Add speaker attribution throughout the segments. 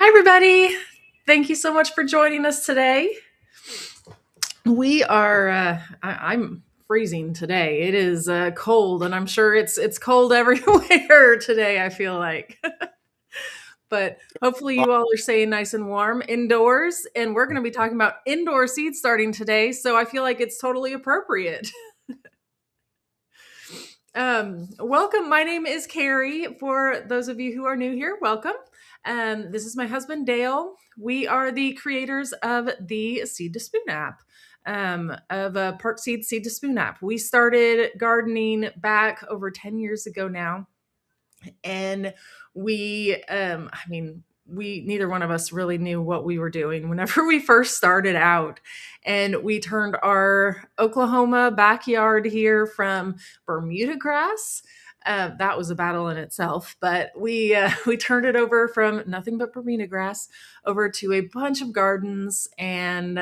Speaker 1: Hi, everybody. Thank you so much for joining us today. We are, I'm freezing today. It is cold, and I'm sure it's cold everywhere today, I feel like. But hopefully, you all are staying nice and warm indoors. And we're going to be talking about indoor seed starting today. So I feel like it's totally appropriate. Welcome. My name is Carrie. For those of you who are new here, welcome. This is my husband, Dale. We are the creators of the Seed to Spoon app, of a Park Seed to Spoon app. We started gardening back over 10 years ago now. And we neither one of us really knew what we were doing whenever we first started out. And we turned our Oklahoma backyard here from Bermuda grass. That was a battle in itself, but we turned it over from nothing but Bermuda grass over to a bunch of gardens. And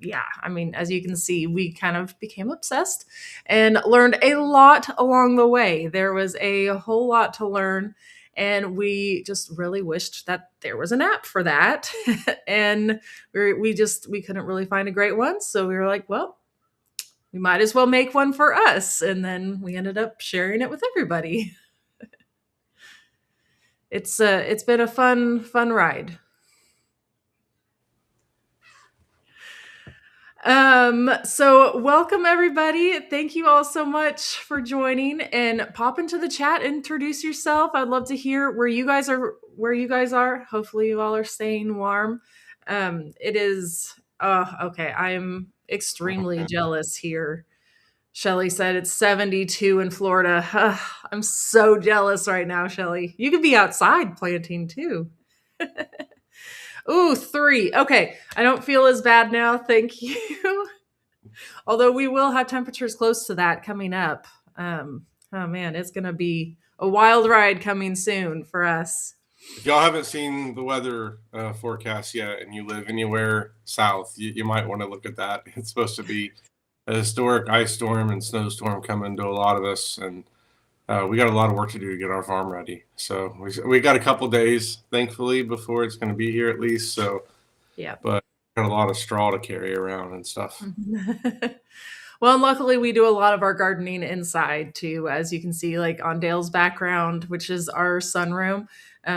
Speaker 1: yeah, I mean, as you can see, we kind of became obsessed and learned a lot along the way. There was a whole lot to learn, and we just really wished that there was an app for that. And we couldn't really find a great one, so we were like, well, we might as well make one for us. And then we ended up sharing it with everybody. It's been a fun ride. So welcome everybody. Thank you all so much for joining, and pop into the chat, introduce yourself. I'd love to hear where you guys are. Hopefully you all are staying warm. It is okay. I am extremely jealous here. Shelly said it's 72 in Florida. I'm so jealous right now, Shelly. You could be outside planting too. Ooh, 3. Okay. I don't feel as bad now. Thank you. Although we will have temperatures close to that coming up. Oh man, it's going to be a wild ride coming soon for us.
Speaker 2: If y'all haven't seen the weather forecast yet and you live anywhere south, you might want to look at that. It's supposed to be a historic ice storm and snowstorm coming to a lot of us, and we got a lot of work to do to get our farm ready. So we got a couple days, thankfully, before it's going to be here at least. So
Speaker 1: Yeah.
Speaker 2: But got a lot of straw to carry around and stuff.
Speaker 1: Well, and luckily we do a lot of our gardening inside too, as you can see, like on Dale's background, which is our sunroom.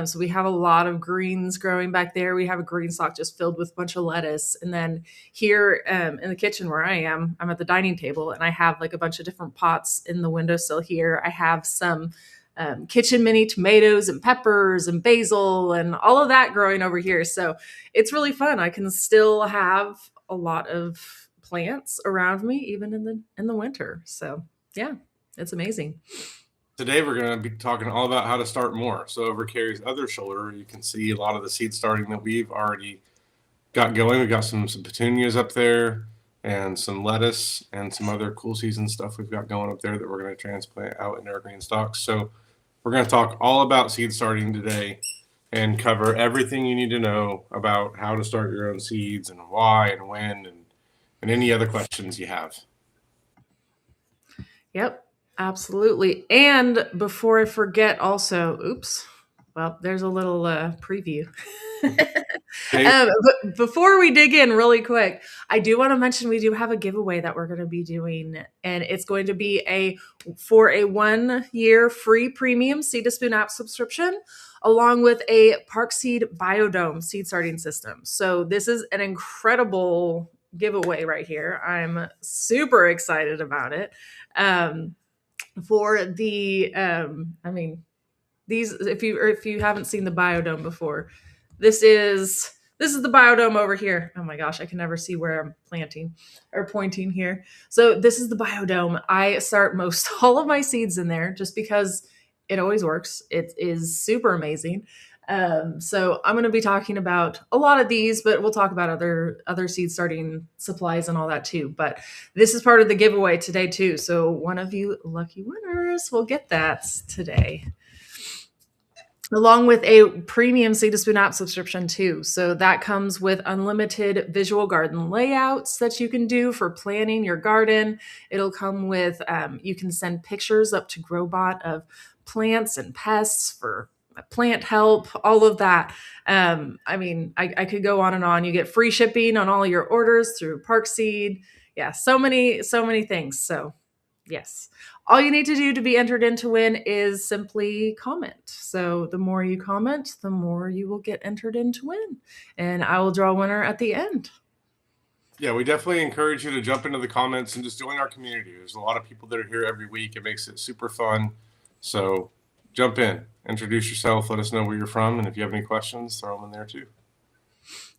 Speaker 1: So we have a lot of greens growing back there. We have a green stalk just filled with a bunch of lettuce. And then here in the kitchen where I am, I'm at the dining table, and I have like a bunch of different pots in the windowsill here. I have some kitchen mini tomatoes and peppers and basil and all of that growing over here. So it's really fun. I can still have a lot of plants around me even in the winter. So yeah, it's amazing.
Speaker 2: Today we're going to be talking all about how to start more. So over Carrie's other shoulder, you can see a lot of the seed starting that we've already got going. We've got some petunias up there and some lettuce and some other cool season stuff we've got going up there that we're going to transplant out in our green stalks. So we're going to talk all about seed starting today and cover everything you need to know about how to start your own seeds and why and when and any other questions you have.
Speaker 1: Yep, absolutely. And before I forget, also, oops, well, there's a little preview. But before we dig in really quick, I do want to mention we do have a giveaway that we're going to be doing, and it's going to be for a 1-year free premium Seed to Spoon app subscription, along with a Park Seed Biodome seed starting system. So this is an incredible giveaway right here. I'm super excited about it. For the these, if you haven't seen the biodome before, this is the biodome over here. Oh my gosh, I can never see where I'm planting or pointing here. So this is the biodome. I start most all of my seeds in there just because it always works. It is super amazing. So I'm going to be talking about a lot of these, but we'll talk about other seed starting supplies and all that too. But this is part of the giveaway today too. So one of you lucky winners will get that today, along with a premium Seed to Spoon app subscription too. So that comes with unlimited visual garden layouts that you can do for planning your garden. It'll come with, you can send pictures up to Growbot of plants and pests for plant help, all of that. I mean, I could go on and on. You get free shipping on all your orders through Park Seed. Yeah, so many things. So yes. All you need to do to be entered in to win is simply comment. So the more you comment, the more you will get entered in to win. And I will draw a winner at the end.
Speaker 2: Yeah, we definitely encourage you to jump into the comments and just join our community. There's a lot of people that are here every week. It makes it super fun. So jump in, introduce yourself, let us know where you're from, and if you have any questions, throw them in there too.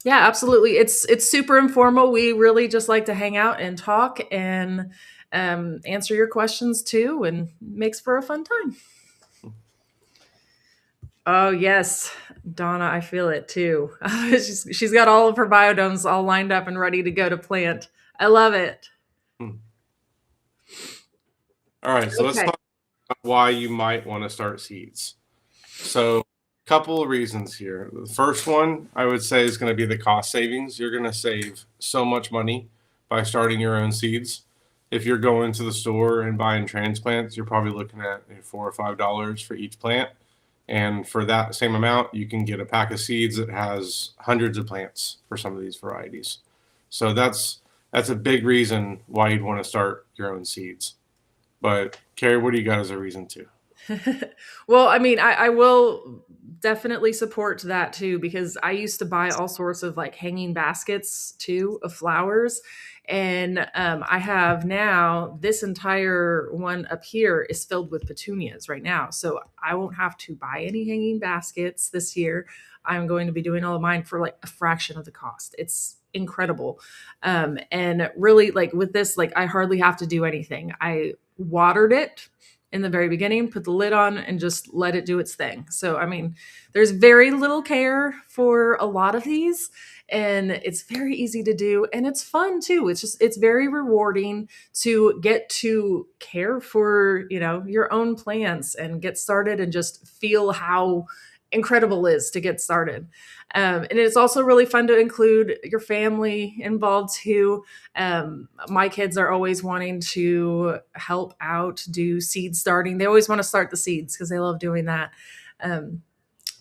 Speaker 1: Yeah, absolutely. It's super informal. We really just like to hang out and talk and answer your questions too, and makes for a fun time. Oh yes, Donna, I feel it too. She's got all of her biodomes all lined up and ready to go to plant. I love it.
Speaker 2: Hmm. All right, so let's
Speaker 1: Okay.
Speaker 2: talk about why you might want to start seeds. So, a couple of reasons here. The first one I would say is going to be the cost savings. You're going to save so much money by starting your own seeds. If you're going to the store and buying transplants, you're probably looking at $4 or $5 for each plant. And for that same amount, you can get a pack of seeds that has hundreds of plants for some of these varieties. So that's a big reason why you'd want to start your own seeds. But Carrie, what do you got as a reason to?
Speaker 1: Well, I mean, I will definitely support that too because I used to buy all sorts of like hanging baskets too of flowers. And I have now this entire one up here is filled with petunias right now. So I won't have to buy any hanging baskets this year. I'm going to be doing all of mine for like a fraction of the cost. It's incredible. And really, like with this, like I hardly have to do anything. I watered it in the very beginning, put the lid on, and just let it do its thing. So, I mean, there's very little care for a lot of these, and it's very easy to do, and it's fun too. It's very rewarding to get to care for, your own plants and get started and just feel how incredible it is to get started. And it's also really fun to include your family involved too. My kids are always wanting to help out, do seed starting. They always want to start the seeds because they love doing that. Um,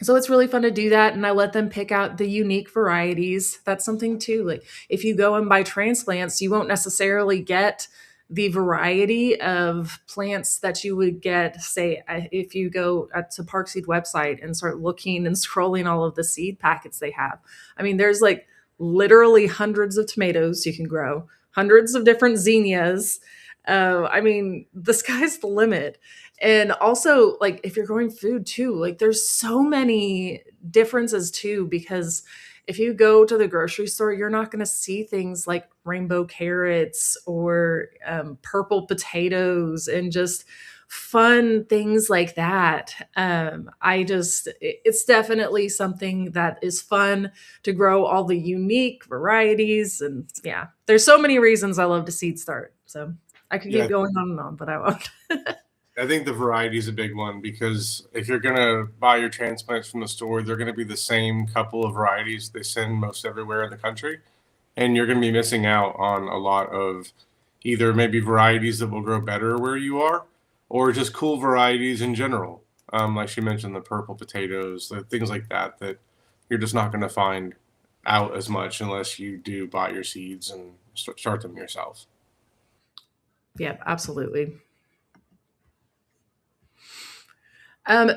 Speaker 1: so it's really fun to do that. And I let them pick out the unique varieties. That's something too. Like if you go and buy transplants, you won't necessarily get the variety of plants that you would get, say, if you go to Parkseed website and start looking and scrolling all of the seed packets they have. I mean, there's like literally hundreds of tomatoes you can grow, hundreds of different zinnias. I mean, the sky's the limit. And also, like, if you're growing food too, like, there's so many differences too, because if you go to the grocery store, you're not going to see things like rainbow carrots or purple potatoes and just fun things like that. It's definitely something that is fun to grow all the unique varieties. And yeah, there's so many reasons I love to seed start. So I could keep
Speaker 2: Yeah,
Speaker 1: going on and on, but I won't.
Speaker 2: I think the variety is a big one because if you're going to buy your transplants from the store, they're going to be the same couple of varieties they send most everywhere in the country. And you're going to be missing out on a lot of either maybe varieties that will grow better where you are or just cool varieties in general. Like she mentioned, the purple potatoes, the things like that, that you're just not going to find out as much unless you do buy your seeds and start them yourself.
Speaker 1: Yeah, absolutely.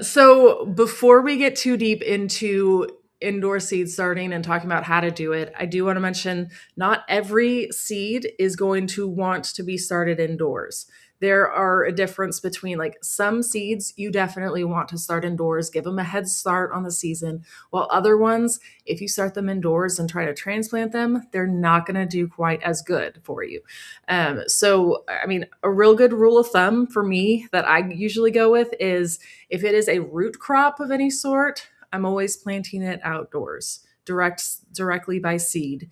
Speaker 1: So before we get too deep into indoor seed starting and talking about how to do it, I do want to mention not every seed is going to want to be started indoors. There are a difference between like some seeds you definitely want to start indoors, give them a head start on the season, while other ones, if you start them indoors and try to transplant them, they're not going to do quite as good for you. I mean, a real good rule of thumb for me that I usually go with is if it is a root crop of any sort, I'm always planting it outdoors, directly by seed.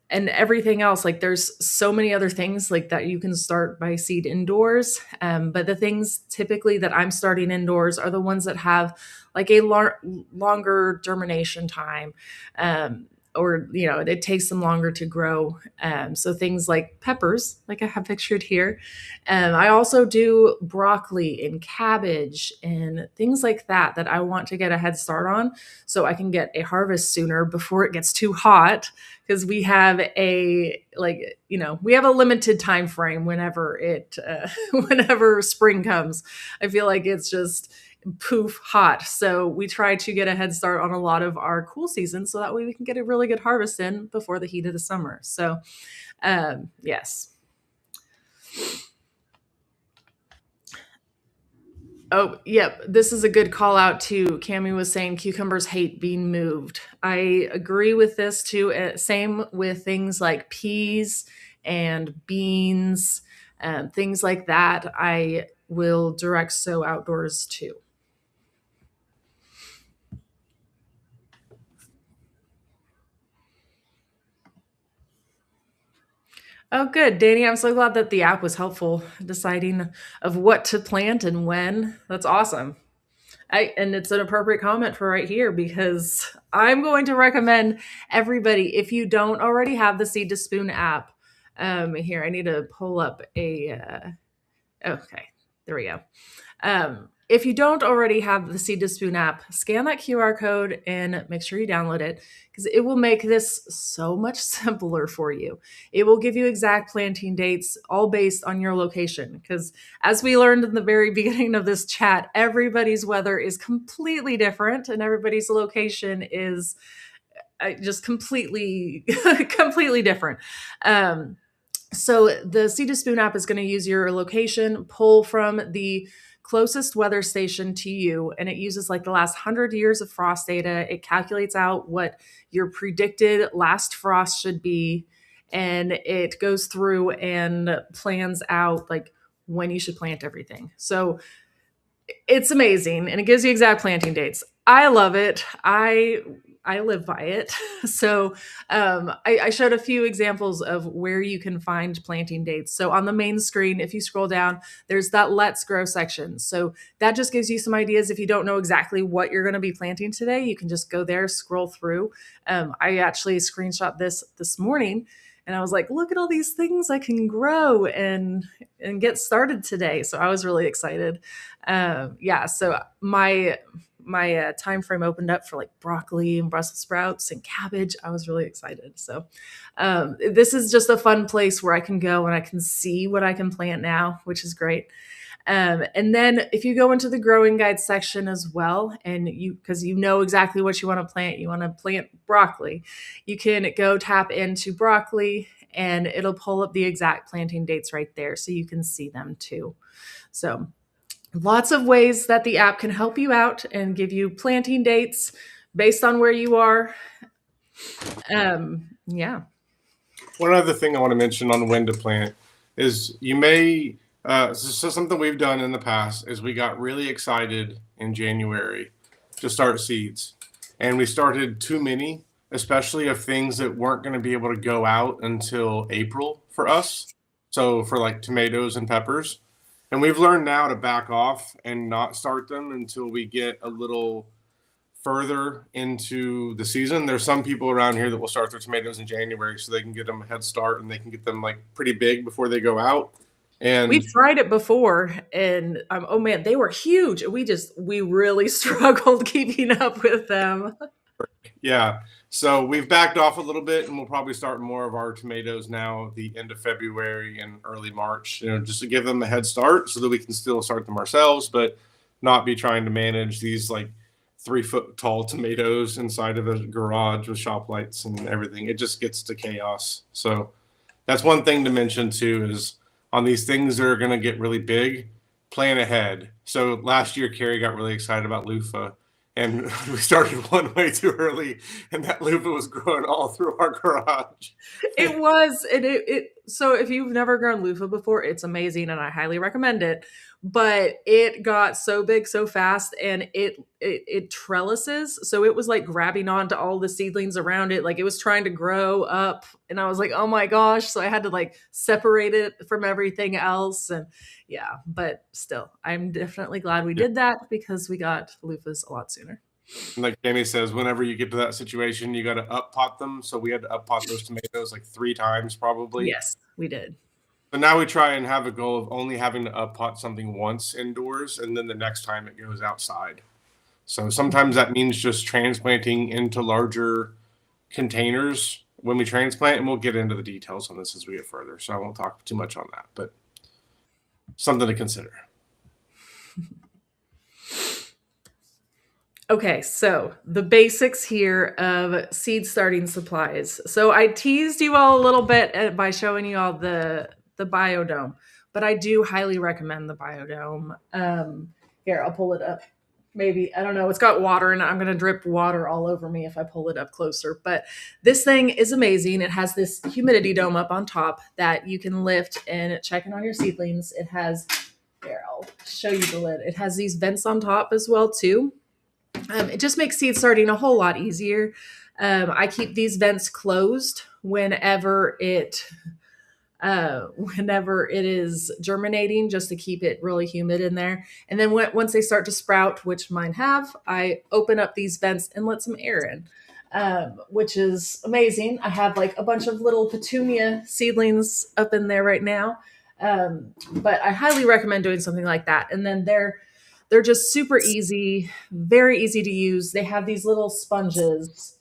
Speaker 1: And everything else, like there's so many other things like that you can start by seed indoors. But the things typically that I'm starting indoors are the ones that have like a longer germination time. or it takes them longer to grow. So things like peppers, like I have pictured here. I also do broccoli and cabbage and things like that I want to get a head start on, so I can get a harvest sooner before it gets too hot. Because we have we have a limited time frame whenever whenever spring comes. I feel like it's just poof hot. So we try to get a head start on a lot of our cool seasons so that way we can get a really good harvest in before the heat of the summer. So, yes. Oh, yep. This is a good call out too. Cami was saying cucumbers hate being moved. I agree with this too. Same with things like peas and beans, things like that. I will direct sow outdoors too. Oh, good, Danny. I'm so glad that the app was helpful deciding of what to plant and when. That's awesome. And it's an appropriate comment for right here because I'm going to recommend everybody, if you don't already have the Seed to Spoon app, here, I need to pull up okay, there we go. If you don't already have the Seed to Spoon app, scan that QR code and make sure you download it because it will make this so much simpler for you. It will give you exact planting dates, all based on your location. Because as we learned in the very beginning of this chat, everybody's weather is completely different and everybody's location is just completely, completely different. So the Seed to Spoon app is going to use your location, pull from the closest weather station to you, and it uses like the last 100 years of frost data. It calculates out what your predicted last frost should be, and it goes through and plans out like when you should plant everything. So it's amazing, and it gives you exact planting dates. I love it. I live by it. So I showed a few examples of where you can find planting dates. So on the main screen, if you scroll down, there's that Let's Grow section. So that just gives you some ideas. If you don't know exactly what you're going to be planting today, you can just go there, scroll through. I actually screenshot this morning, and I was like, look at all these things I can grow and get started today. So I was really excited. Yeah, so my time frame opened up for like broccoli and Brussels sprouts and cabbage. I was really excited. So this is just a fun place where I can go and I can see what I can plant now, which is great. And then if you go into the growing guide section as well, and because you know exactly what you want to plant broccoli, you can go tap into broccoli and it'll pull up the exact planting dates right there so you can see them too. So lots of ways that the app can help you out and give you planting dates based on where you are. Yeah.
Speaker 2: One other thing I want to mention on when to plant is you may, so something we've done in the past is we got really excited in January to start seeds. And we started too many, especially of things that weren't going to be able to go out until April for us. So for like tomatoes and peppers. And we've learned now to back off and not start them until we get a little further into the season. There's some people around here that will start their tomatoes in January so they can get them a head start and they can get them like pretty big before they go out. And
Speaker 1: We've tried it before, and oh man, they were huge. We really struggled keeping up with them.
Speaker 2: yeah, so we've backed off a little bit and we'll probably start more of our tomatoes now at the end of February and early March, just to give them a head start so that we can still start them ourselves, but not be trying to manage these like 3-foot tall tomatoes inside of a garage with shop lights and everything. It just gets to chaos. So that's one thing to mention too, is on these things that are going to get really big, plan ahead. So last year, Carrie got really excited about loofah, and we started one way too early, and that loofah was growing all through our garage.
Speaker 1: It was, and so if you've never grown loofah before, it's amazing, and I highly recommend it. But it got so big so fast, and it trellises, so it was like grabbing onto all the seedlings around it, like it was trying to grow up, and I was like, oh my gosh! So I had to like separate it from everything else, and yeah. But still, I'm definitely glad we did that because we got loofahs a lot sooner.
Speaker 2: And like Jamie says, whenever you get to that situation, you got to up pot them. So we had to up pot those tomatoes like 3 times probably.
Speaker 1: Yes, we did.
Speaker 2: So now we try and have a goal of only having to up pot something once indoors, and then the next time it goes outside. So sometimes that means just transplanting into larger containers when we transplant, and we'll get into the details on this as we get further. So I won't talk too much on that, but something to consider.
Speaker 1: Okay, so the basics here of seed starting supplies. So I teased you all a little bit by showing you all the biodome, but I do highly recommend the biodome. Here, I'll pull it up. Maybe, I don't know. It's got water in it. I'm going to drip water all over me if I pull it up closer. But this thing is amazing. It has this humidity dome up on top that you can lift and check in on your seedlings. It has, here, I'll show you the lid. It has these vents on top as well too. It just makes seed starting a whole lot easier. I keep these vents closed whenever it is germinating, just to keep it really humid in there. And then once they start to sprout, which mine have, I open up these vents and let some air in, which is amazing. I have like a bunch of little petunia seedlings up in there right now. But I highly recommend doing something like that. And then they're just super easy, very easy to use. They have these little sponges.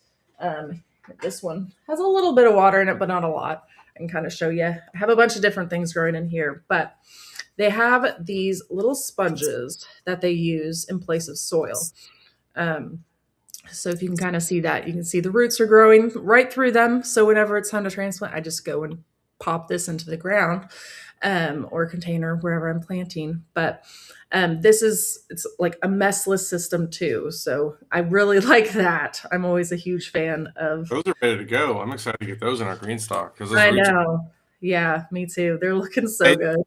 Speaker 1: This one has a little bit of water in it, but not a lot. I can kind of show you. I have a bunch of different things growing in here, but they have these little sponges that they use in place of soil. So if you can kind of see that, you can see the roots are growing right through them. So whenever it's time to transplant, I just go and pop this into the ground or container wherever I'm planting. But it's like a messless system too. So I really like that. I'm always a huge fan of.
Speaker 2: Those are ready to go. I'm excited to get those in our green stock because those
Speaker 1: I
Speaker 2: roots.
Speaker 1: know. Yeah, me too. They're looking so good.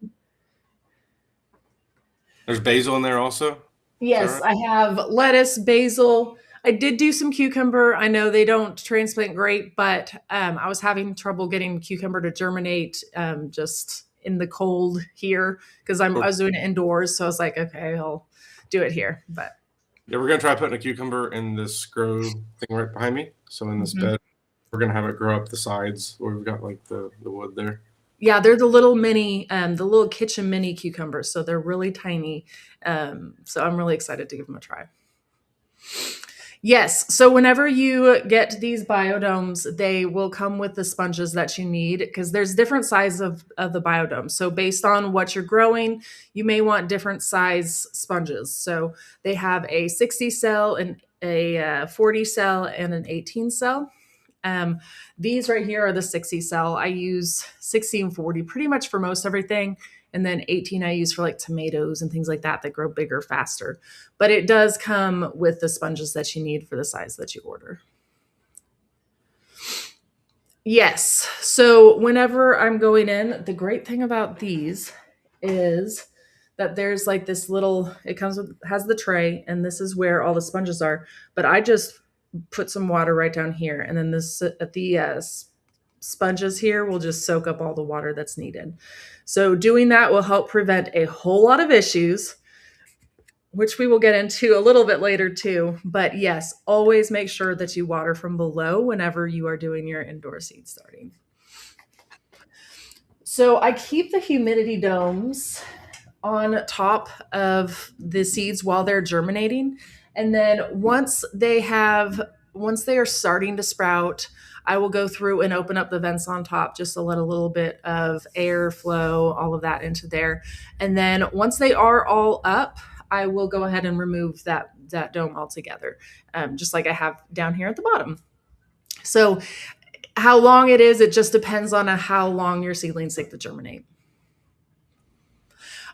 Speaker 2: There's basil in there also.
Speaker 1: Yes,
Speaker 2: Right?
Speaker 1: I have lettuce, basil. I did do some cucumber. I know they don't transplant great, but I was having trouble getting cucumber to germinate just in the cold here because I was doing it indoors. So I was like, okay, I'll do it here. But
Speaker 2: Yeah, we're gonna try putting a cucumber in this grow thing right behind me. So in this bed, we're gonna have it grow up the sides where we've got like the wood there.
Speaker 1: Yeah, they're the little the little kitchen mini cucumbers. So they're really tiny. So I'm really excited to give them a try. Yes. So whenever you get these biodomes, they will come with the sponges that you need because there's different sizes of the biodome. So based on what you're growing, you may want different size sponges. So they have a 60 cell and a 40 cell and an 18 cell. These right here are the 60 cell. I use 60 and 40 pretty much for most everything. And then 18 I use for like tomatoes and things like that grow bigger faster. But it does come with the sponges that you need for the size that you order. Yes. So whenever I'm going in, the great thing about these is that there's like this little, has the tray, and this is where all the sponges are. But I just put some water right down here, and then the sponges here will just soak up all the water that's needed. So doing that will help prevent a whole lot of issues, which we will get into a little bit later too. But yes, always make sure that you water from below whenever you are doing your indoor seed starting. So I keep the humidity domes on top of the seeds while they're germinating. And then once they are starting to sprout, I will go through and open up the vents on top just to let a little bit of air flow, all of that into there. And then once they are all up, I will go ahead and remove that dome altogether, just like I have down here at the bottom. So how long it is, it just depends on how long your seedlings take to germinate.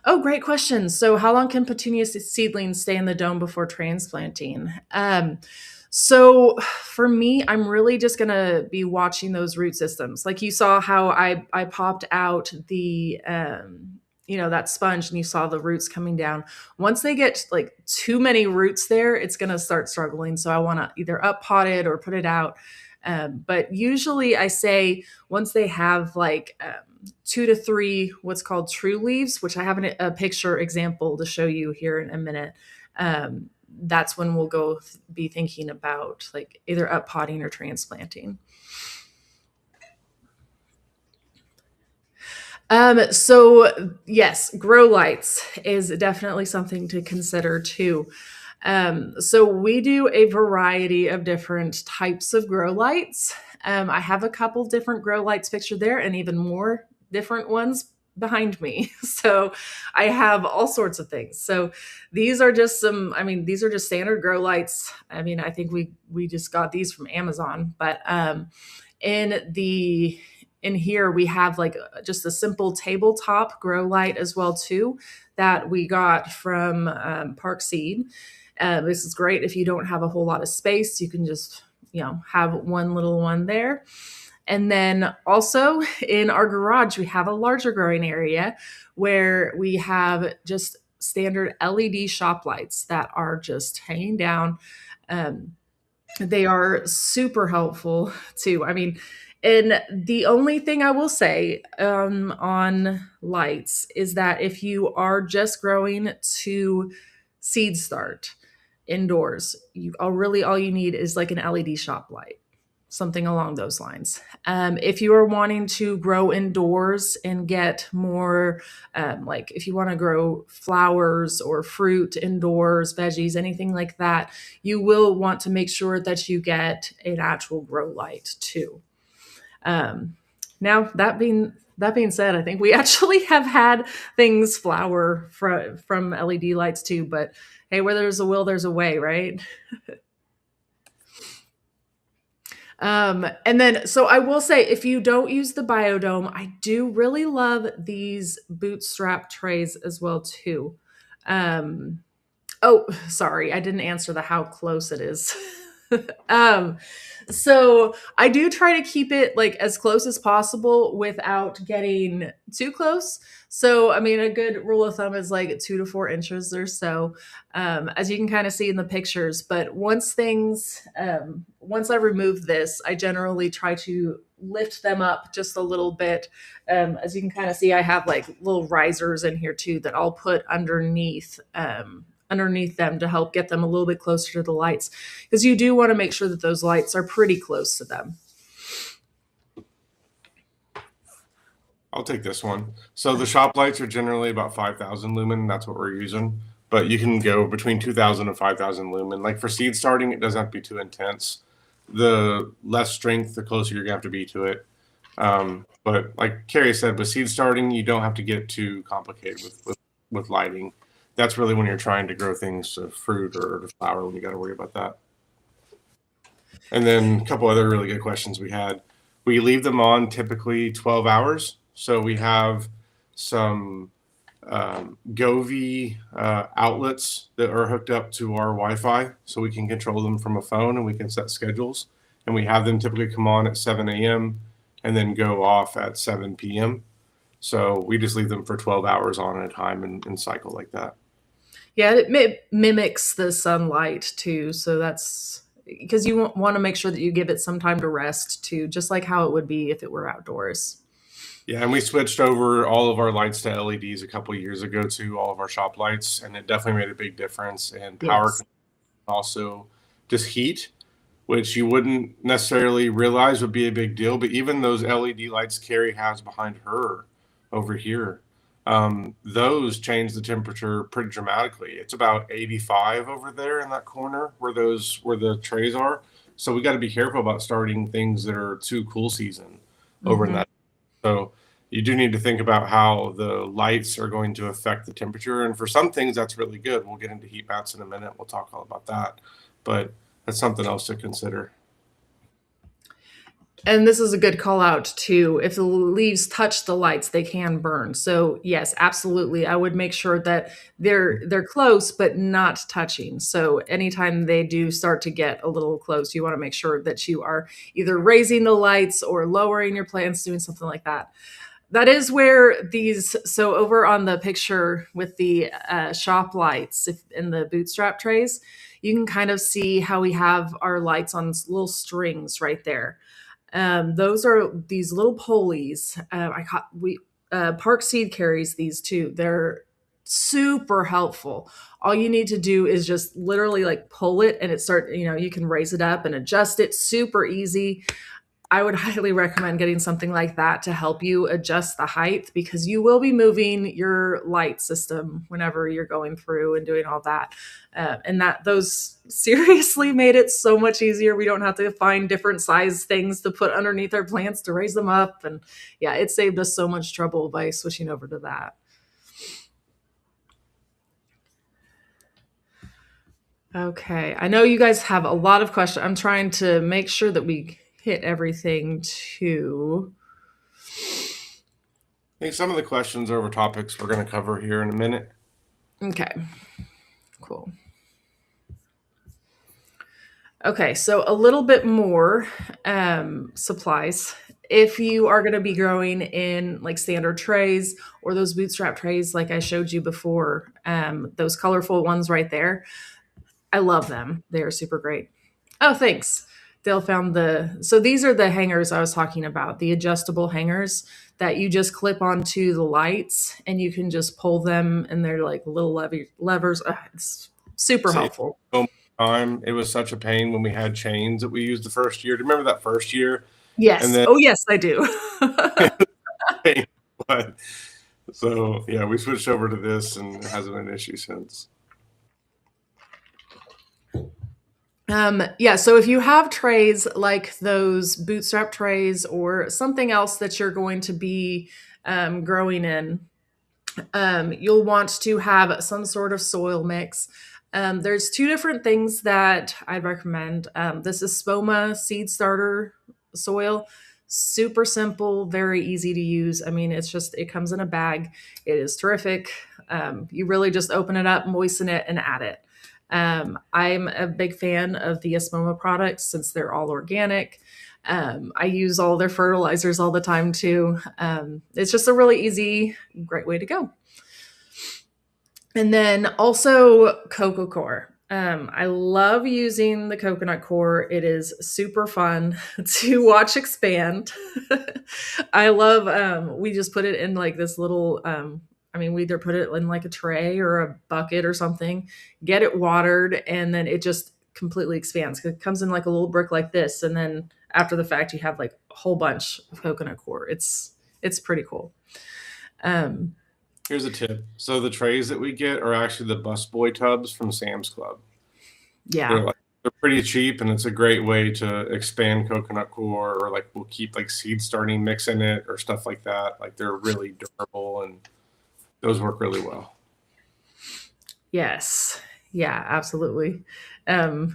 Speaker 1: Oh, great question. So, how long can petunia seedlings stay in the dome before transplanting? So, for me, I'm really just going to be watching those root systems. Like you saw how I popped out that sponge and you saw the roots coming down. Once they get like too many roots there, it's going to start struggling. So, I want to either up pot it or put it out. But usually I say once they have like 2 to 3 what's called true leaves, which I have a picture example to show you here in a minute. that's when we'll go be thinking about like either up potting or transplanting. So yes, grow lights is definitely something to consider too. So we do a variety of different types of grow lights. I have a couple different grow lights pictured there, and even more different ones behind me. So I have all sorts of things. So these are just some. I mean, these are just standard grow lights. I mean, I think we just got these from Amazon, but in the in here we have like just a simple tabletop grow light as well too that we got from Park Seed. This is great if you don't have a whole lot of space. You can just have one little one there. And then also in our garage we have a larger growing area where we have just standard LED shop lights that are just hanging down. um, they are super helpful too. I mean, and the only thing I will say on lights is that if you are just growing to seed start indoors, you all you need is like an LED shop light, something along those lines. If you are wanting to grow indoors and get more, like if you want to grow flowers or fruit indoors, veggies, anything like that, you will want to make sure that you get an actual grow light too. Um, Now that being said, I think we actually have had things flower from LED lights too. But hey, where there's a will, there's a way, right? And then, so I will say, if you don't use the biodome, I do really love these bootstrap trays as well too. Um, oh, sorry, I didn't answer the how close it is. um, so I do try to keep it like as close as possible without getting too close. So, I mean, a good rule of thumb is like 2 to 4 inches or so, as you can kind of see in the pictures. But once I remove this, I generally try to lift them up just a little bit. As you can kind of see, I have like little risers in here too that I'll put underneath them to help get them a little bit closer to the lights, because you do want to make sure that those lights are pretty close to them.
Speaker 2: I'll take this one. So the shop lights are generally about 5,000 lumen. That's what we're using. But you can go between 2,000 and 5,000 lumen. Like for seed starting, it doesn't have to be too intense. The less strength, the closer you're going to have to be to it. But like Carrie said, with seed starting, you don't have to get too complicated with lighting. That's really when you're trying to grow things to fruit or to flower when you got to worry about that. And then a couple other really good questions we had. We leave them on typically 12 hours. So we have some Govee outlets that are hooked up to our Wi-Fi, so we can control them from a phone and we can set schedules. And we have them typically come on at 7 a.m. and then go off at 7 p.m. So we just leave them for 12 hours on at a time and cycle like that.
Speaker 1: Yeah, it mimics the sunlight too. So that's because you want to make sure that you give it some time to rest too, just like how it would be if it were outdoors.
Speaker 2: Yeah, and we switched over all of our lights to LEDs a couple of years ago to all of our shop lights, and it definitely made a big difference. And power
Speaker 1: Yes.
Speaker 2: can also just heat, which you wouldn't necessarily realize would be a big deal. But even those LED lights Carrie has behind her over here, those change the temperature pretty dramatically. It's about 85 over there in that corner where the trays are. So we got to be careful about starting things that are too cool season over in
Speaker 1: Hmm.
Speaker 2: that. So you do need to think about how the lights are going to affect the temperature. And for some things, that's really good. We'll get into heat mats in a minute. We'll talk all about that. But that's something else to consider.
Speaker 1: And this is a good call out too. If the leaves touch the lights, they can burn. So yes, absolutely. I would make sure that they're close but not touching. So anytime they do start to get a little close, you want to make sure that you are either raising the lights or lowering your plants, doing something like that. That is where these, so over on the picture with the shop lights in the bootstrap trays, you can kind of see how we have our lights on little strings right there. Those are these little pulleys. I caught we Park Seed carries these too. They're super helpful. All you need to do is just literally like pull it and it start, you can raise it up and adjust it, super easy. I would highly recommend getting something like that to help you adjust the height, because you will be moving your light system whenever you're going through and doing all that. And that those seriously made it so much easier. We don't have to find different size things to put underneath our plants to raise them up. And yeah, it saved us so much trouble by switching over to that. Okay. I know you guys have a lot of questions. I'm trying to make sure that we hit everything too.
Speaker 2: I think some of the questions over topics we're going to cover here in a minute.
Speaker 1: Okay. Cool. Okay, so a little bit more supplies. If you are going to be growing in like standard trays or those bootstrap trays, like I showed you before, those colorful ones right there, I love them. They are super great. Oh, thanks. Dale found so these are the hangers I was talking about, the adjustable hangers that you just clip onto the lights and you can just pull them and they're like little levers. It's super
Speaker 2: Save
Speaker 1: helpful.
Speaker 2: so much time. It was such a pain when we had chains that we used the first year. Do you remember that first year? And
Speaker 1: Yes.
Speaker 2: then,
Speaker 1: Oh, yes, I do.
Speaker 2: but so yeah, we switched over to this and it hasn't been an issue since.
Speaker 1: Yeah, so if you have trays like those bootstrap trays or something else that you're going to be growing in, you'll want to have some sort of soil mix. There's two different things that I'd recommend. This is Spoma seed starter soil. Super simple, very easy to use. I mean, it comes in a bag. It is terrific. You really just open it up, moisten it, and add it. I'm a big fan of the Espoma products since they're all organic. I use all their fertilizers all the time too. It's just a really easy, great way to go. And then also cocoa core. I love using the coconut core. It is super fun to watch expand. I love, we just put it in like this little, we either put it in like a tray or a bucket or something, get it watered, and then it just completely expands. It comes in like a little brick like this. And then after the fact, you have like a whole bunch of coconut core. It's pretty cool.
Speaker 2: Here's a tip. So the trays that we get are actually the busboy tubs from Sam's Club.
Speaker 1: Yeah.
Speaker 2: They're pretty cheap, and it's a great way to expand coconut core, or like we'll keep like seed starting mix in it or stuff like that. Like they're really durable and those work really well.
Speaker 1: Yes. Yeah, absolutely. I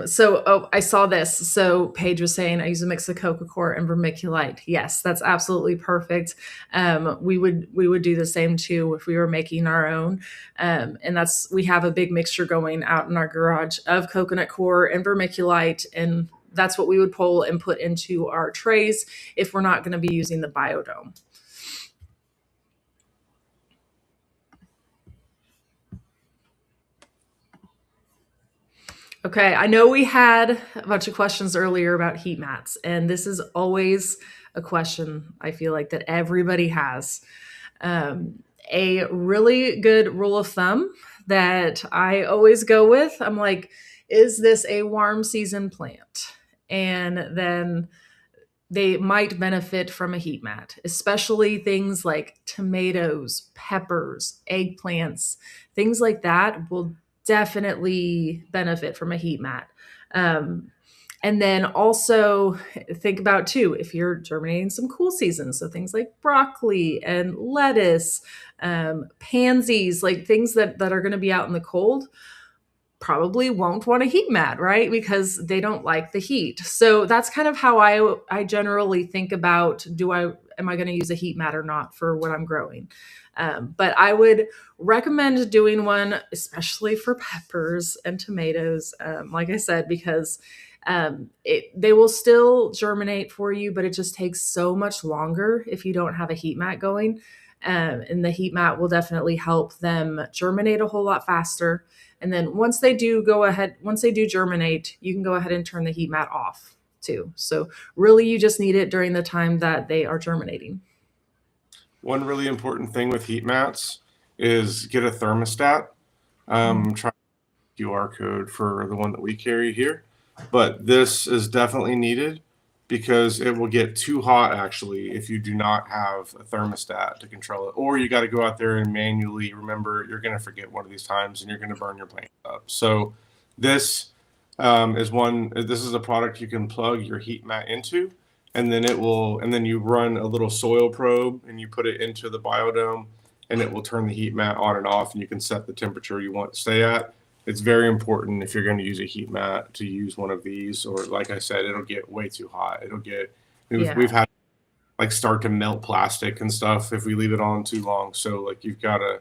Speaker 1: saw this. So Paige was saying I use a mix of cocoa core and vermiculite. Yes, that's absolutely perfect. We would do the same too if we were making our own. And we have a big mixture going out in our garage of coconut core and vermiculite, and that's what we would pull and put into our trays if we're not going to be using the biodome. Okay, I know we had a bunch of questions earlier about heat mats, and this is always a question I feel like that everybody has. A really good rule of thumb that I always go with, I'm like, is this a warm season plant? And then they might benefit from a heat mat, especially things like tomatoes, peppers, eggplants, things like that will definitely benefit from a heat mat. And then also think about too, if you're germinating some cool seasons, so things like broccoli and lettuce, pansies, like things that are going to be out in the cold, probably won't want a heat mat, right? Because they don't like the heat. So that's kind of how I generally think about, am I going to use a heat mat or not for what I'm growing? But I would recommend doing one, especially for peppers and tomatoes, like I said, because they will still germinate for you, but it just takes so much longer if you don't have a heat mat going. And the heat mat will definitely help them germinate a whole lot faster. And then once they do germinate, you can go ahead and turn the heat mat off too. So really you just need it during the time that they are germinating.
Speaker 2: One really important thing with heat mats is get a thermostat.
Speaker 1: Mm.
Speaker 2: Try QR code for the one that we carry here. But this is definitely needed because it will get too hot actually if you do not have a thermostat to control it. Or you got to go out there and manually remember you're going to forget one of these times and you're going to burn your plant up. So this this is a product you can plug your heat mat into, and then and then you run a little soil probe and you put it into the biodome, and it will turn the heat mat on and off, and you can set the temperature you want to stay at. It's very important if you're going to use a heat mat to use one of these, or like I said, it'll get way too hot. We've
Speaker 1: Yeah.
Speaker 2: had like start to melt plastic and stuff if we leave it on too long. So like you gotta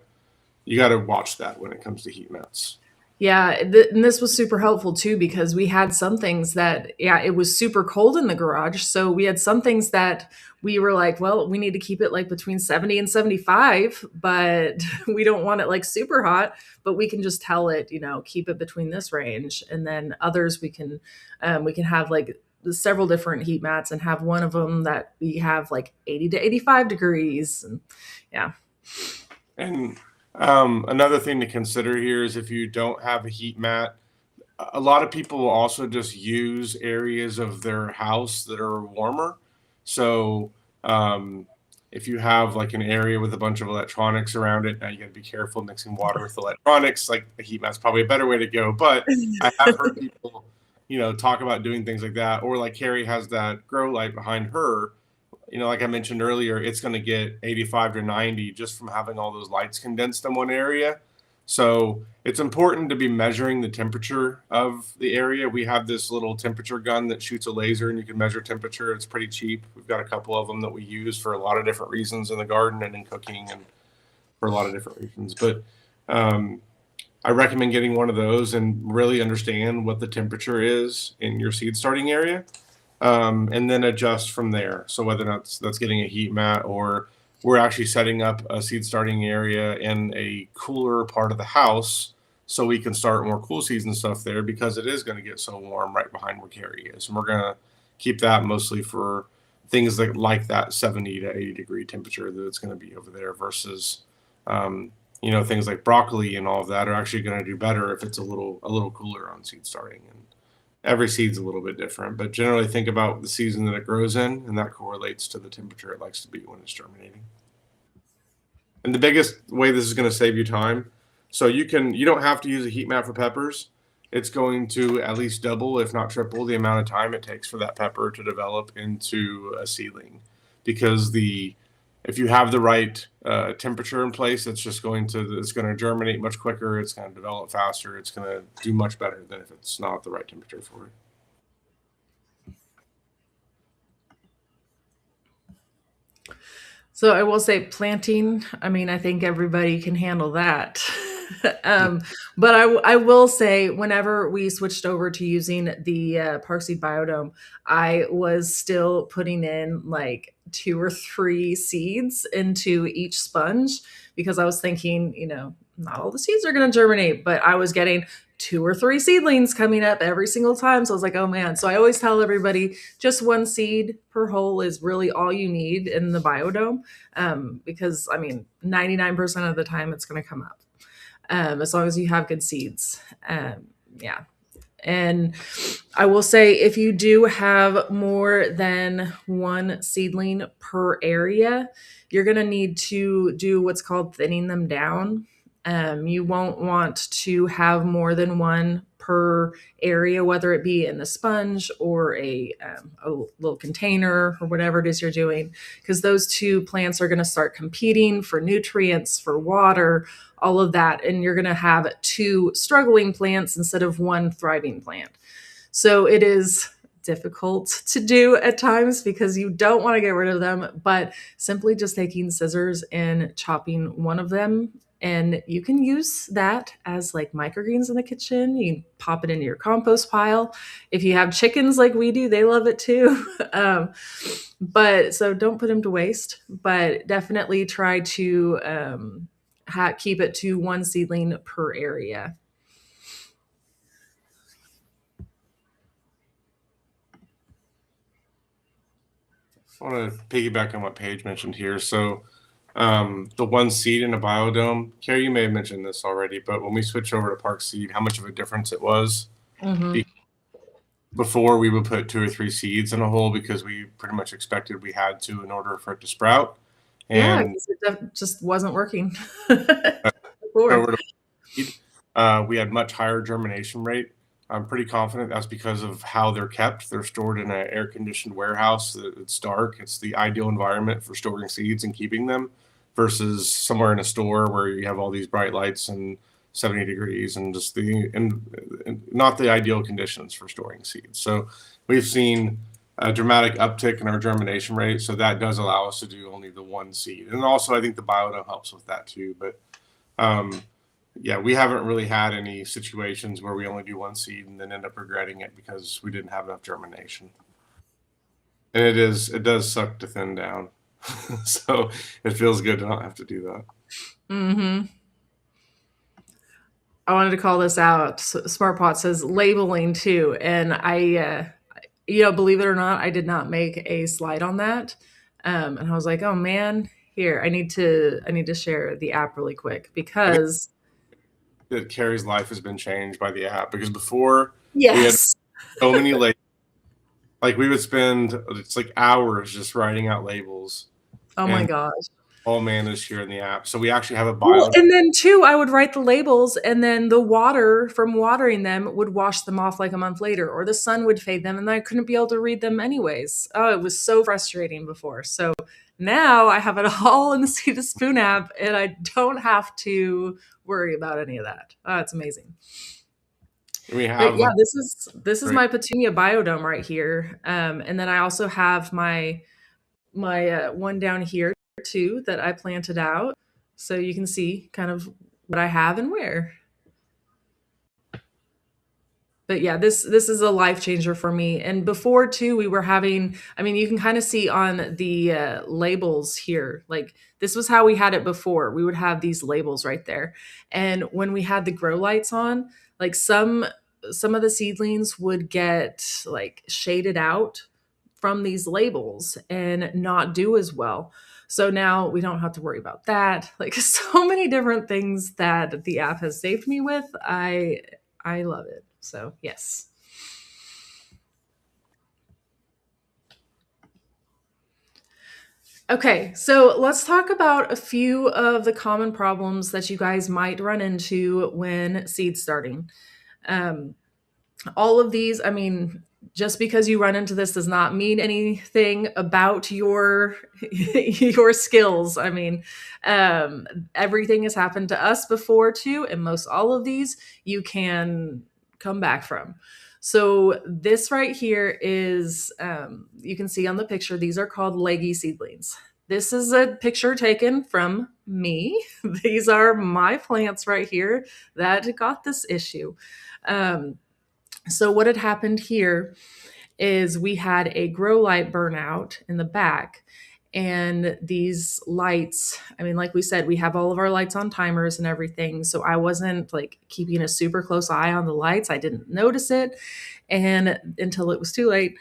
Speaker 2: watch that when it comes to heat mats.
Speaker 1: Yeah, and this was super helpful too because we had some things that, yeah, it was super cold in the garage. So we had some things that we were like, well, we need to keep it like between 70 and 75, but we don't want it like super hot, but we can just tell it, keep it between this range. And then others we can have like several different heat mats and have one of them that we have like 80 to 85 degrees. And yeah.
Speaker 2: And another thing to consider here is if you don't have a heat mat, a lot of people will also just use areas of their house that are warmer. So um, if you have like an area with a bunch of electronics around it, now you got to be careful mixing water with electronics. Like a heat mat's probably a better way to go. But I have heard people, talk about doing things like that. Or like Carrie has that grow light behind her. Like I mentioned earlier, it's going to get 85 to 90 just from having all those lights condensed in one area. So it's important to be measuring the temperature of the area. We have this little temperature gun that shoots a laser and you can measure temperature. It's pretty cheap. We've got a couple of them that we use for a lot of different reasons in the garden and in cooking and for a lot of different reasons. But um, I recommend getting one of those and really understand what the temperature is in your seed starting area, and then adjust from there. So whether or not that's getting a heat mat or we're actually setting up a seed starting area in a cooler part of the house so we can start more cool seeds and stuff there because it is going to get so warm right behind where Carrie is. And we're going to keep that mostly for things like that 70 to 80 degree temperature that it's going to be over there versus um, things like broccoli and all of that are actually going to do better if it's a little cooler on seed starting. And every seed's a little bit different, but generally think about the season that it grows in, and that correlates to the temperature it likes to be when it's germinating. And the biggest way this is going to save you time, so you don't have to use a heat mat for peppers. It's going to at least double, if not triple, the amount of time it takes for that pepper to develop into a seedling, because the if you have the right temperature in place, it's going to germinate much quicker. It's going to develop faster. It's going to do much better than if it's not the right temperature for it.
Speaker 1: So I will say planting, I mean, I think everybody can handle that. um, but I will say, whenever we switched over to using the Parkseed Biodome, I was still putting in like two or three seeds into each sponge because I was thinking, not all the seeds are going to germinate, but I was getting two or three seedlings coming up every single time. So I was like, oh man. So I always tell everybody just one seed per hole is really all you need in the biodome, because I mean, 99% of the time it's going to come up, as long as you have good seeds. Yeah. And I will say, if you do have more than one seedling per area, you're going to need to do what's called thinning them down. You won't want to have more than one per area, whether it be in the sponge or a little container or whatever it is you're doing, because those two plants are going to start competing for nutrients, for water, all of that. And you're going to have two struggling plants instead of one thriving plant. So it is difficult to do at times because you don't want to get rid of them, but simply just taking scissors and chopping one of them. And you can use that as like microgreens in the kitchen. You can pop it into your compost pile. If you have chickens like we do, they love it too. But so don't put them to waste, but definitely try to keep it to one seedling per area.
Speaker 2: I want to piggyback on what Paige mentioned here. So The one seed in a biodome. Carrie, you may have mentioned this already, but when we switched over to park seed, how much of a difference it was.
Speaker 1: Mm-hmm.
Speaker 2: Before we would put 2 or 3 seeds in a hole because we pretty much expected we had to in order for it to sprout.
Speaker 1: Yeah,
Speaker 2: And
Speaker 1: because it just wasn't working
Speaker 2: over
Speaker 1: before.
Speaker 2: to seed, we had much higher germination rate. I'm pretty confident that's because of how they're kept. They're stored in an air-conditioned warehouse. It's dark. It's the ideal environment for storing seeds and keeping them, versus somewhere in a store where you have all these bright lights and 70 degrees and just and not the ideal conditions for storing seeds. So we've seen a dramatic uptick in our germination rate. So that does allow us to do only the one seed. And also I think the biodome helps with that too. But um, yeah, we haven't really had any situations where we only do one seed and then end up regretting it because we didn't have enough germination. And it does suck to thin down. So it feels good to not have to do that.
Speaker 1: Mm-hmm. I wanted to call this out. Smart Pot says labeling too, and believe it or not, I did not make a slide on that, and I was like, oh man, here I need to share the app really quick
Speaker 2: I think
Speaker 1: because
Speaker 2: that Carrie's life has been changed by the app, because before we had
Speaker 1: yes,
Speaker 2: so many labels. Like we would spend, it's like hours just writing out labels,
Speaker 1: oh my
Speaker 2: and
Speaker 1: gosh.
Speaker 2: all managed here in the app. So we actually have a
Speaker 1: Well,
Speaker 2: bio.
Speaker 1: and then too, I would write the labels, and then the water from watering them would wash them off like a month later, or the sun would fade them, and I couldn't be able to read them anyways. Oh, it was so frustrating before. So now I have it all in the Seed to Spoon app, and I don't have to worry about any of that. Oh, it's amazing.
Speaker 2: We
Speaker 1: But
Speaker 2: have
Speaker 1: yeah, this is
Speaker 2: right.
Speaker 1: my petunia biodome right here, and then I also have my one down here too that I planted out, so you can see kind of what I have and where. But yeah, this is a life changer for me. And before too, we were having. I mean, you can kind of see on the labels here. Like this was how we had it before. We would have these labels right there, and when we had the grow lights on, like some of the seedlings would get like shaded out from these labels and not do as well. So now we don't have to worry about that. Like so many different things that the app has saved me with. I love it. So, yes. Okay, so let's talk about a few of the common problems that you guys might run into when seed starting. Um, all of these, I mean, just because you run into this does not mean anything about your your skills. I mean, everything has happened to us before too, and most all of these you can come back from. So this right here is, you can see on the picture, these are called leggy seedlings. This is a picture taken from me. These are my plants right here that got this issue. Um, so what had happened here is we had a grow light burnout in the back. And these lights, I mean, like we said, we have all of our lights on timers and everything. So I wasn't like keeping a super close eye on the lights. I didn't notice it and until it was too late.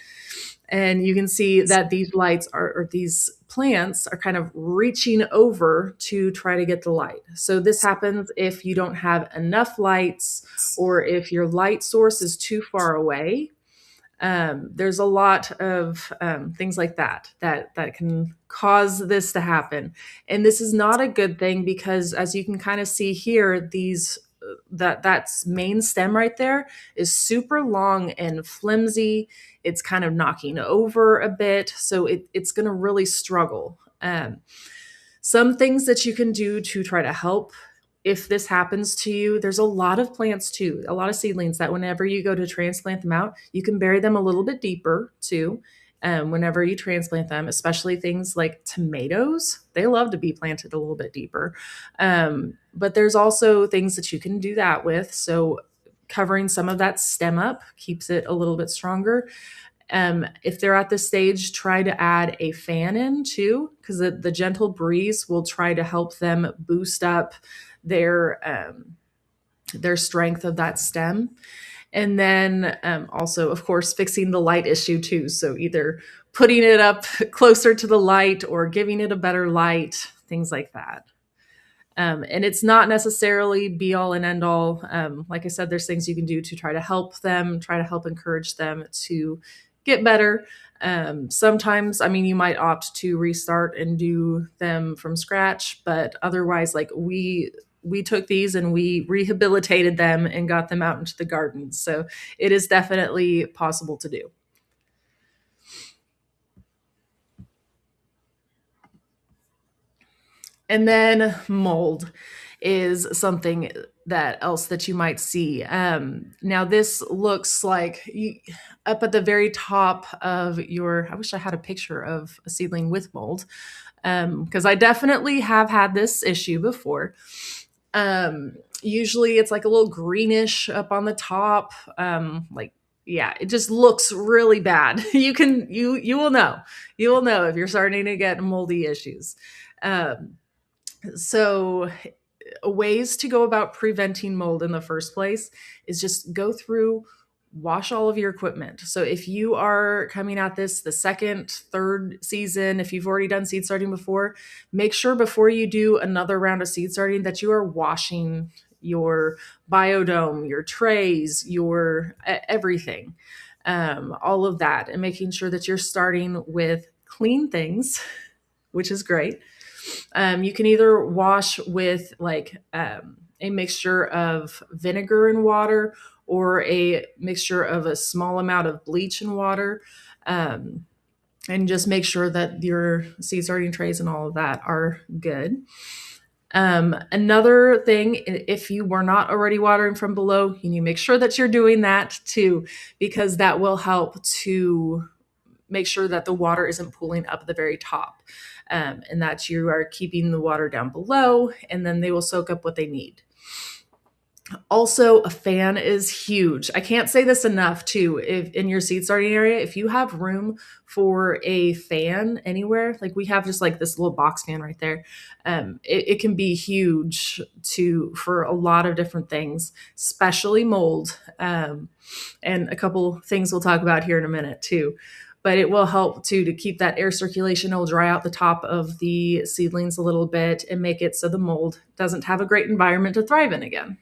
Speaker 1: And you can see that these lights are, or these plants are kind of reaching over to try to get the light. So this happens if you don't have enough lights or if your light source is too far away. There's a lot of things like that can cause this to happen, and this is not a good thing because, as you can kind of see here, these that's main stem right there is super long and flimsy. It's kind of knocking over a bit, so it's going to really struggle. Some things that you can do to try to help if this happens to you, there's a lot of plants too, a lot of seedlings that whenever you go to transplant them out, you can bury them a little bit deeper too. Whenever you transplant them, especially things like tomatoes, they love to be planted a little bit deeper. But there's also things that you can do that with. So covering some of that stem up keeps it a little bit stronger. If they're at this stage, try to add a fan in too, because the gentle breeze will try to help them boost up their strength of that stem. And then also, of course, fixing the light issue too. So either putting it up closer to the light or giving it a better light, things like that. And it's not necessarily be all and end all. Like I said, there's things you can do to try to help them, try to help encourage them to get better. Sometimes, I mean, you might opt to restart and do them from scratch, but otherwise, like we took these and we rehabilitated them and got them out into the garden. So it is definitely possible to do. And then mold is something that else that you might see. Now this looks like up at the very top of your. I wish I had a picture of a seedling with mold, because I definitely have had this issue before. Usually it's like a little greenish up on the top. Like yeah, it just looks really bad. You will know if you're starting to get moldy issues. Um, so ways to go about preventing mold in the first place is just go through, wash all of your equipment. So if you are coming at this the second, third season, if you've already done seed starting before, make sure before you do another round of seed starting that you are washing your biodome, your trays, your everything, all of that, and making sure that you're starting with clean things, which is great. You can either wash with like a mixture of vinegar and water or a mixture of a small amount of bleach and water. Um, and just make sure that your seed starting trays and all of that are good. Another thing, if you were not already watering from below, you need to make sure that you're doing that too, because that will help to make sure that the water isn't pooling up at the very top, and that you are keeping the water down below, and then they will soak up what they need. Also, a fan is huge. I can't say this enough too. If in your seed starting area, if you have room for a fan anywhere, like we have just like this little box fan right there, it can be huge to for a lot of different things, especially mold. And a couple things we'll talk about here in a minute too. But it will help too to keep that air circulation. It'll dry out the top of the seedlings a little bit and make it so the mold doesn't have a great environment to thrive in again.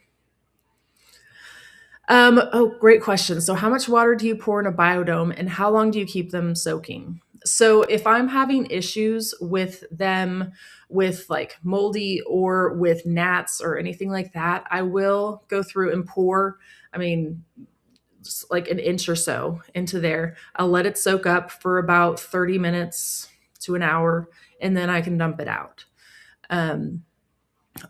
Speaker 1: Oh, great question. So, how much water do you pour in a biodome and how long do you keep them soaking? So, if I'm having issues with them with like moldy or with gnats or anything like that, I will go through and pour, I mean, just like an inch or so into there. I'll let it soak up for about 30 minutes to an hour and then I can dump it out. Um,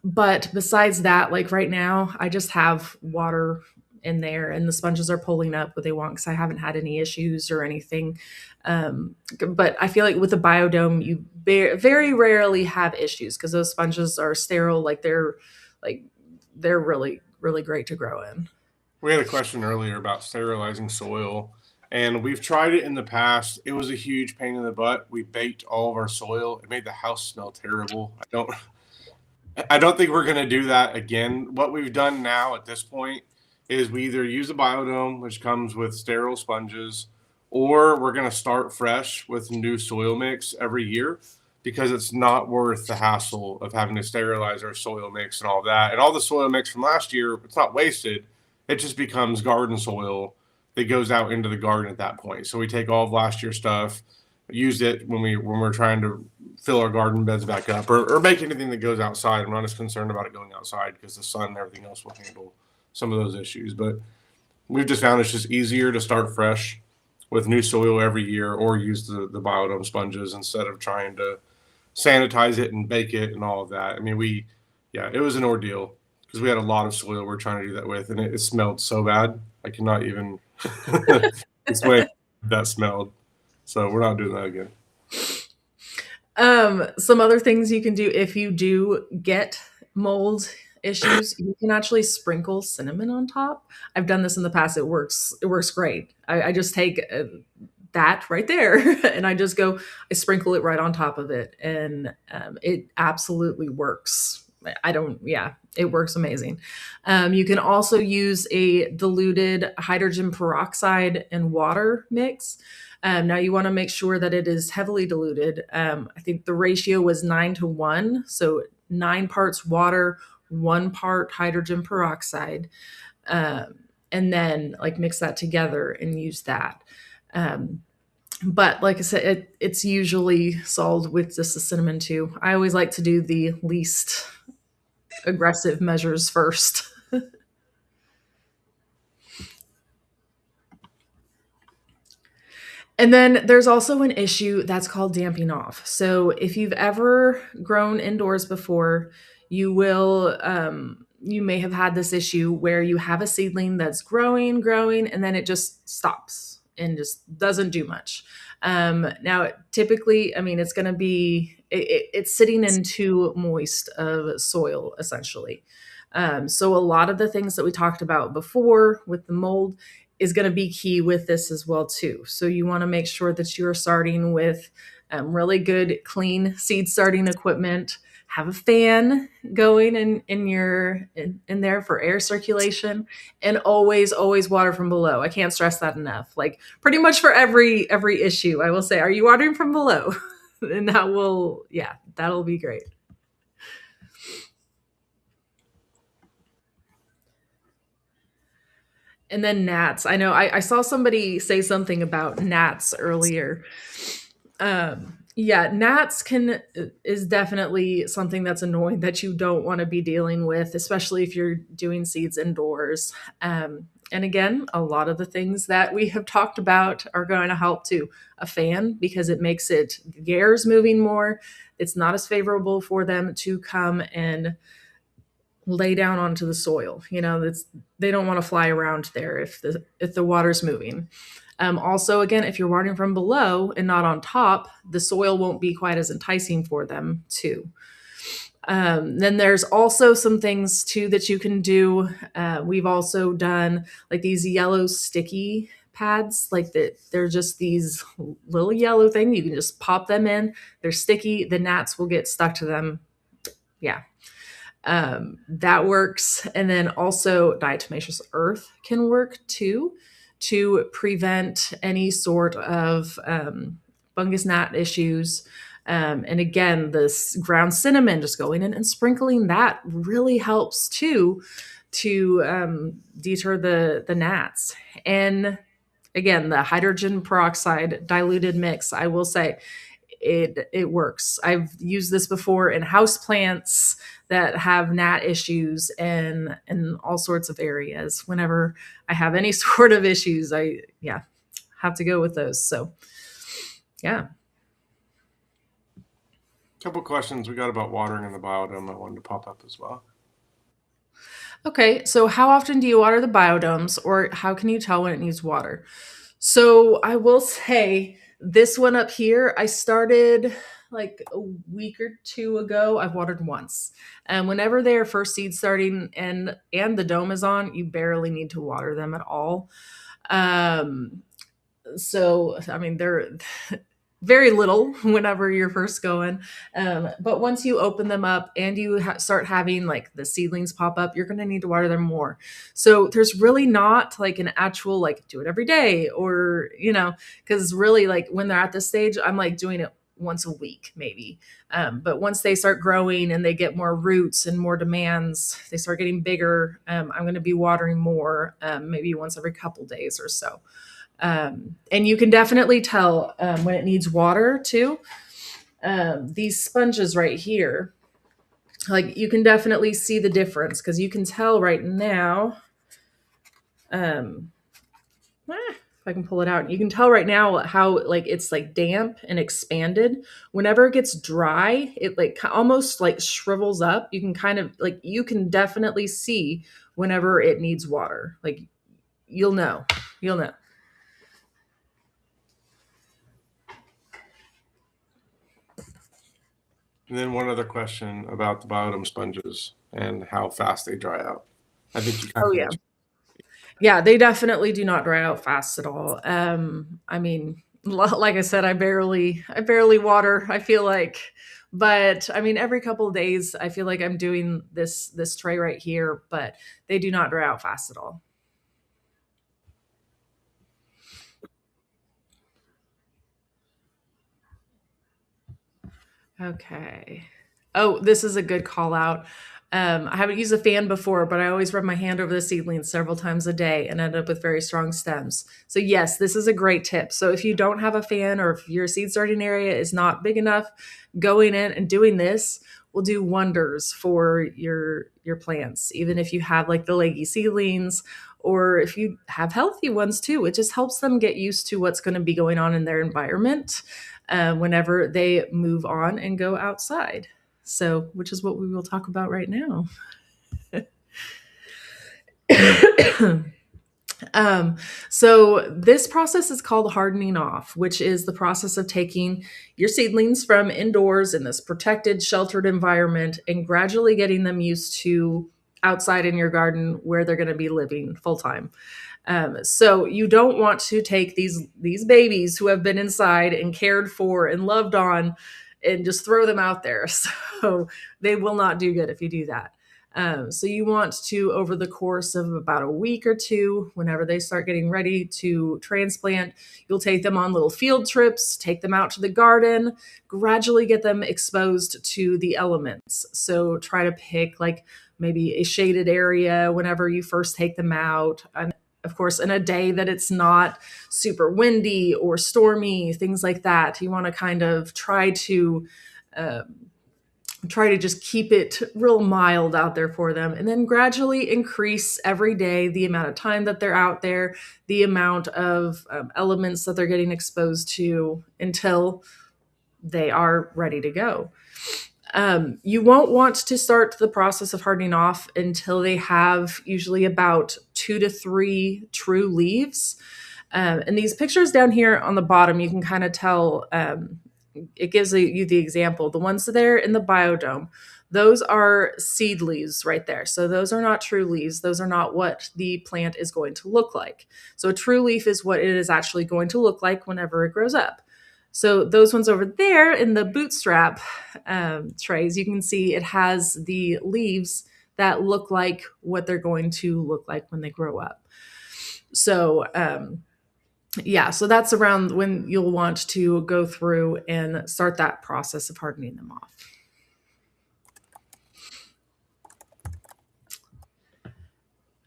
Speaker 1: but besides that, like right now, I just have water in there and the sponges are pulling up what they want because I haven't had any issues or anything. But I feel like with a biodome, you very rarely have issues because those sponges are sterile. Like they're really, really great to grow in.
Speaker 2: We had a question earlier about sterilizing soil, and we've tried it in the past. It was a huge pain in the butt. We baked all of our soil. It made the house smell terrible. I don't think we're gonna do that again. What we've done now at this point is we either use a biodome, which comes with sterile sponges, or we're gonna start fresh with new soil mix every year because it's not worth the hassle of having to sterilize our soil mix and all that. And all the soil mix from last year, it's not wasted. It just becomes garden soil that goes out into the garden at that point. So we take all of last year's stuff, use it when we're trying to fill our garden beds back up or make anything that goes outside. I'm not as concerned about it going outside because the sun and everything else will handle some of those issues. But we've just found it's just easier to start fresh with new soil every year or use the biodome sponges instead of trying to sanitize it and bake it and all of that. I mean, yeah, it was an ordeal because we had a lot of soil we're trying to do that with, and it smelled so bad. I cannot even explain that smelled. So we're not doing that again.
Speaker 1: Some other things you can do if you do get mold issues, you can actually sprinkle cinnamon on top. I've done this in the past. It works. It works great. I just take that right there and I sprinkle it right on top of it, and it absolutely works. Yeah, it works amazing. You can also use a diluted hydrogen peroxide and water mix. Now you want to make sure that it is heavily diluted. I think the ratio was 9 to 1, so 9 parts water, 1 part hydrogen peroxide, um, and then like mix that together and use that. Um, but like I said, it's usually solved with just the cinnamon too. I always like to do the least aggressive measures first. And then there's also an issue that's called damping off. So if you've ever grown indoors before, you may have had this issue where you have a seedling that's growing, and then it just stops and just doesn't do much. Now, typically, I mean, it's going to be it's sitting in too moist of soil essentially. So a lot of the things that we talked about before with the mold is going to be key with this as well too. So you want to make sure that you're starting with really good, clean seed starting equipment. Have a fan going in there for air circulation, and always water from below. I can't stress that enough. Like pretty much for every issue, I will say, are you watering from below? And that'll be great. And then gnats. I know I saw somebody say something about gnats earlier. Yeah, gnats can is definitely something that's annoying that you don't want to be dealing with, especially if you're doing seeds indoors. And again, a lot of the things that we have talked about are going to help too. A fan because it makes the air's moving more. It's not as favorable for them to come and lay down onto the soil. They don't want to fly around there if the water's moving. Also, again, if you're watering from below and not on top, the soil won't be quite as enticing for them too. Then there's also some things too that you can do. We've also done like these yellow sticky pads, like that. They're just these little yellow thing. You can just pop them in. They're sticky. The gnats will get stuck to them. Yeah, that works. And then also diatomaceous earth can work too to prevent any sort of fungus gnat issues. And again, this ground cinnamon, just going in and sprinkling that really helps too to deter the gnats. And again, the hydrogen peroxide diluted mix, I will say, it works. I've used this before in house plants that have gnat issues and in all sorts of areas. Whenever I have any sort of issues, I have to go with those. So yeah.
Speaker 2: Couple questions we got about watering in the biodome I wanted to pop up as well.
Speaker 1: Okay, so how often do you water the biodomes, or how can you tell when it needs water? So I will say this one up here, I started like a week or two ago. I've watered once. And whenever they are first seed starting and the dome is on, you barely need to water them at all. Um, so I mean they're very little whenever you're first going, but once you open them up and you start having like the seedlings pop up, you're going to need to water them more. So there's really not like an actual like do it every day, or because really like when they're at this stage, I'm like doing it once a week maybe. But once they start growing and they get more roots and more demands, they start getting bigger, I'm going to be watering more, maybe once every couple days or so. And you can definitely tell when it needs water too. These sponges right here, like you can definitely see the difference because you can tell right now. If I can pull it out, you can tell right now how like it's like damp and expanded. Whenever it gets dry, it like almost like shrivels up. You can kind of like you can definitely see whenever it needs water. Like you'll know. You'll know.
Speaker 2: And then one other question about the biodome sponges and how fast they dry out. I think you kind
Speaker 1: Oh
Speaker 2: of
Speaker 1: yeah.
Speaker 2: answered.
Speaker 1: Yeah, they definitely do not dry out fast at all. I mean, like I said, I barely water, I feel like, but I mean, every couple of days, I feel like I'm doing this tray right here, but they do not dry out fast at all. Okay. Oh, this is a good call out. I haven't used a fan before, but I always rub my hand over the seedlings several times a day and end up with very strong stems. So, yes, this is a great tip. So, if you don't have a fan or if your seed starting area is not big enough, going in and doing this will do wonders for your plants. Even if you have like the leggy seedlings, or if you have healthy ones too, it just helps them get used to what's going to be going on in their environment whenever they move on and go outside. So, which is what we will talk about right now. Um, so this process is called hardening off, which is the process of taking your seedlings from indoors in this protected, sheltered environment and gradually getting them used to outside in your garden where they're going to be living full time. So you don't want to take these babies who have been inside and cared for and loved on and just throw them out there. So they will not do good if you do that. So you want to, over the course of about a week or two, whenever they start getting ready to transplant, you'll take them on little field trips, take them out to the garden, gradually get them exposed to the elements. So try to pick like maybe a shaded area whenever you first take them out. And of course, in a day that it's not super windy or stormy, things like that, you want to kind of um, try to just keep it real mild out there for them, and then gradually increase every day the amount of time that they're out there, the amount of elements that they're getting exposed to until they are ready to go. You won't want to start the process of hardening off until they have usually about 2 to 3 true leaves. And these pictures down here on the bottom, you can kind of tell, it gives you the example. The ones that are in the biodome, those are seed leaves right there. So those are not true leaves. Those are not what the plant is going to look like. So a true leaf is what it is actually going to look like whenever it grows up. So those ones over there in the bootstrap trays, you can see it has the leaves that look like what they're going to look like when they grow up. So yeah, so that's around when you'll want to go through and start that process of hardening them off.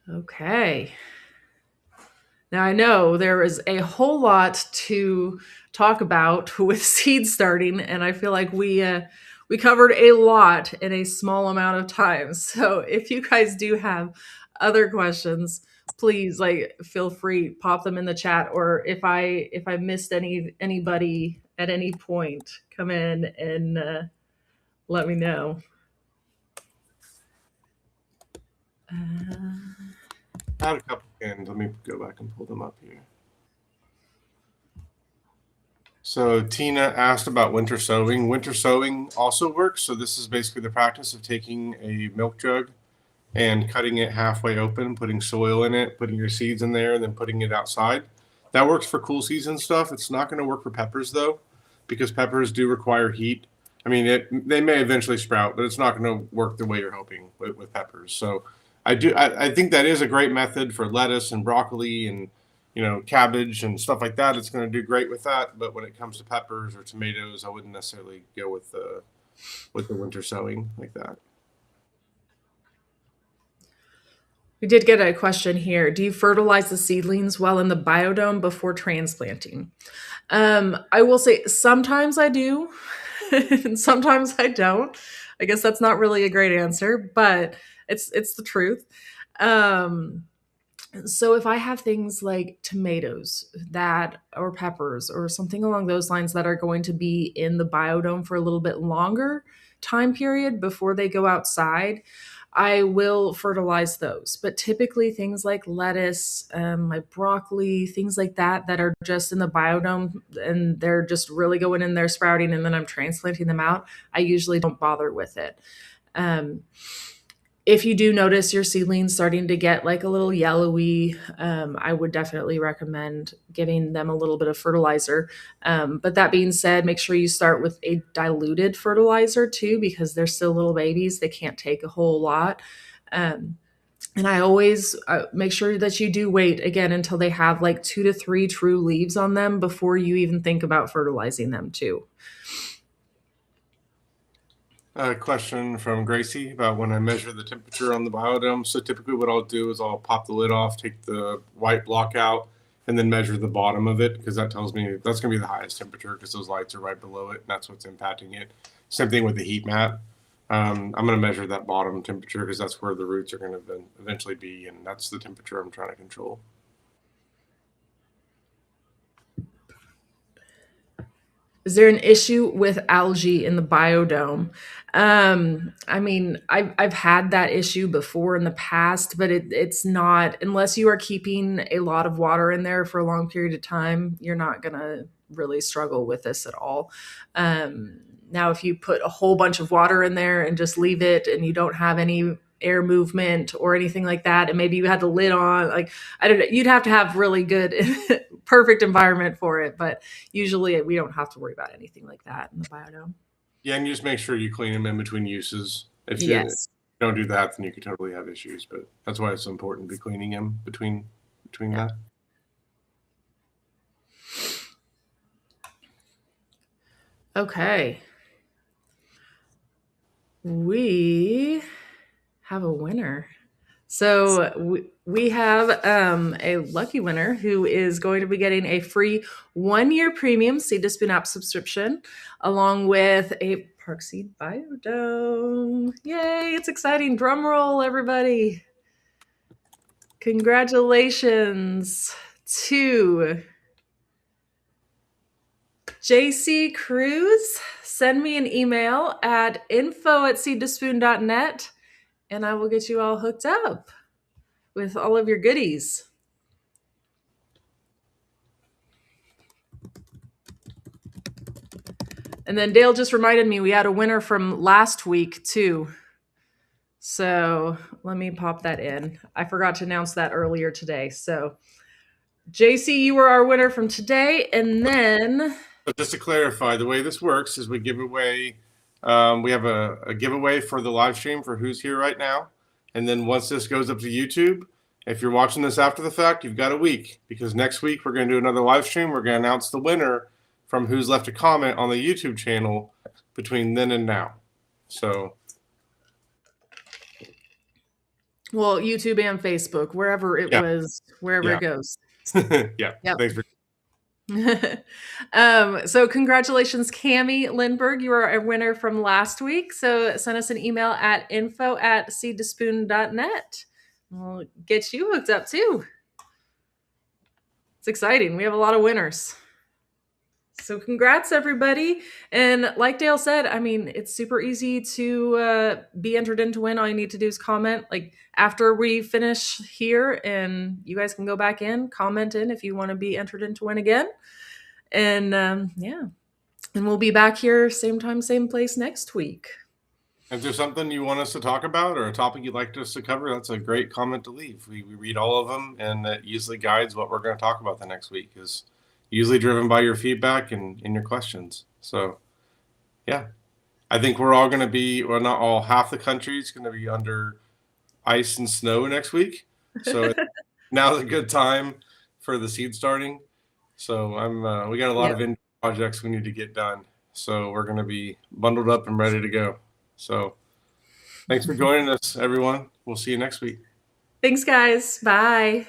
Speaker 1: Okay. Now I know there is a whole lot to talk about with seed starting, and I feel like we covered a lot in a small amount of time. So if you guys do have other questions, please like feel free pop them in the chat, or if I missed anybody at any point, come in and let me know.
Speaker 2: I had a couple pins. Let me go back and pull them up here. So Tina asked about winter sowing. Winter sowing also works. So this is basically the practice of taking a milk jug and cutting it halfway open, putting soil in it, putting your seeds in there, and then putting it outside. That works for cool season stuff. It's not going to work for peppers though, because peppers do require heat. I mean, they may eventually sprout, but it's not going to work the way you're hoping with peppers. So I think that is a great method for lettuce and broccoli and cabbage and stuff like that. It's going to do great with that. But when it comes to peppers or tomatoes, I wouldn't necessarily go with the winter sowing like that.
Speaker 1: We did get a question here. Do you fertilize the seedlings while in the biodome before transplanting? I will say sometimes I do, and sometimes I don't. I guess that's not really a great answer, but it's the truth. Um, so if I have things like tomatoes that or peppers or something along those lines that are going to be in the biodome for a little bit longer time period before they go outside, I will fertilize those. But typically things like lettuce, my broccoli, things like that that are just in the biodome and they're just really going in there sprouting and then I'm transplanting them out, I usually don't bother with it. Um, if you do notice your seedlings starting to get like a little yellowy, I would definitely recommend giving them a little bit of fertilizer. But that being said, make sure you start with a diluted fertilizer too, because they're still little babies. They can't take a whole lot. Um, and I always make sure that you do wait again until they have like 2 to 3 true leaves on them before you even think about fertilizing them too.
Speaker 2: A question from Gracie about when I measure the temperature on the biodome. So typically, what I'll do is I'll pop the lid off, take the white block out, and then measure the bottom of it because that tells me that's going to be the highest temperature because those lights are right below it, and that's what's impacting it. Same thing with the heat mat. I'm going to measure that bottom temperature because that's where the roots are going to eventually be, and that's the temperature I'm trying to control.
Speaker 1: Is there an issue with algae in the biodome? I mean, I've had that issue before in the past, but it's not, unless you are keeping a lot of water in there for a long period of time, you're not gonna really struggle with this at all. Now, if you put a whole bunch of water in there and just leave it, and you don't have any air movement or anything like that, and maybe you had the lid on, like, I don't know, you'd have to have really good, perfect environment for it, but usually we don't have to worry about anything like that in the biodome.
Speaker 2: Yeah, and you just make sure you clean them in between uses. If you
Speaker 1: Yes.
Speaker 2: don't do that, then you could totally have issues. But that's why it's so important to be cleaning them between
Speaker 1: Yeah.
Speaker 2: that.
Speaker 1: Okay. We have a winner. So we have a lucky winner who is going to be getting a free 1 year premium Seed to Spoon app subscription, along with a Park Seed Biodome. Yay! It's exciting. Drum roll, everybody! Congratulations to JC Cruz. Send me an email at info@seedtospoon.net and I will get you all hooked up with all of your goodies. And then Dale just reminded me we had a winner from last week too. So let me pop that in. I forgot to announce that earlier today. So JC, you were our winner from today. And then
Speaker 2: But just to clarify, the way this works is we give away. We have a giveaway for the live stream for who's here right now, and then once this goes up to YouTube, if you're watching this after the fact, you've got a week because next week we're going to do another live stream. We're going to announce the winner from who's left a comment on the YouTube channel between then and now. So
Speaker 1: well, YouTube and Facebook, wherever it
Speaker 2: yeah,
Speaker 1: was, wherever
Speaker 2: yeah,
Speaker 1: it goes.
Speaker 2: yeah.
Speaker 1: Yep.
Speaker 2: Thanks for.
Speaker 1: So congratulations, Cami Lindberg. You are a winner from last week. So send us an email at info@seedtospoon.net. We'll get you hooked up too. It's exciting. We have a lot of winners. So congrats, everybody. And like Dale said, I mean, it's super easy to be entered in to win. All you need to do is comment like after we finish here, and you guys can go back in, comment in if you want to be entered in to win again. And yeah, and we'll be back here same time, same place next week.
Speaker 2: If there's something you want us to talk about or a topic you'd like us to cover, that's a great comment to leave. We read all of them, and that usually guides what we're going to talk about the next week. Is usually driven by your feedback and your questions. So, yeah, I think we're all going to be, well, not all, half the country is going to be under ice and snow next week. So now's a good time for the seed starting. So we got a lot
Speaker 1: Yep.
Speaker 2: of indoor projects we need to get done. So we're going to be bundled up and ready to go. So thanks for joining us, everyone. We'll see you next week.
Speaker 1: Thanks, guys. Bye.